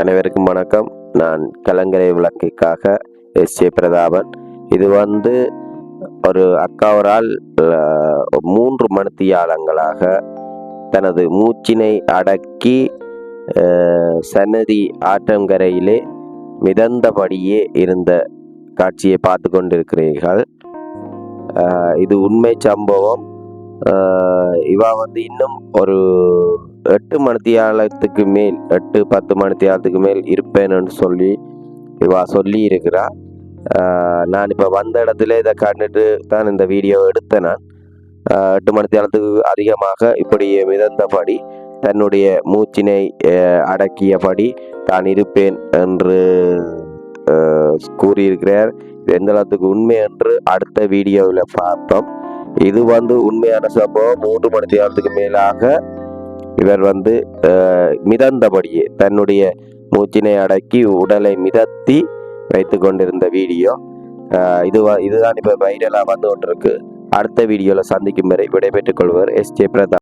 அனைவருக்கும் வணக்கம். நான் கலங்கரை விளக்குக்காக எஸ்.ஜே. பிரதாபன். இது ஒரு அக்காவரால் 3 மணித்தியாலங்களாக தனது மூச்சினை அடக்கி சன்னதி ஆற்றங்கரையிலே மிதந்தபடியே இருந்த காட்சியை பார்த்து கொண்டிருக்கிறீர்கள். இது உண்மை சம்பவம். இவா இன்னும் ஒரு 8 மணித்தியாலத்துக்கு மேல் 8-10 மணித்தியாலத்துக்கு மேல் இருப்பேன்னு இவா சொல்லி இருக்கிறா. நான் இப்போ வந்த இடத்துல இதை கண்டுட்டு தான் இந்த வீடியோ எடுத்தேன். நான் 8 மணித்தியாலத்துக்கு அதிகமாக இப்படி மிதந்தபடி தன்னுடைய மூச்சினை அடக்கியபடி தான் இருப்பேன் என்று கூறியிருக்கிறார். எந்த அளவுக்கு உண்மை என்று அடுத்த வீடியோவில் பார்ப்போம். இது உண்மையான சம்பவம். 3 மணித்தியாலத்துக்கு மேலாக இவர் மிதந்தபடியே தன்னுடைய மூச்சினை அடக்கி உடலை மிதத்தி வைத்து கொண்டிருந்த வீடியோ. இதுதான் இப்போ வைரலாக கொண்டிருக்கு. அடுத்த வீடியோவில் சந்திக்கும் வரை விடைபெற்றுக் கொள்வர் எஸ்.ஜே. பிரதாப்.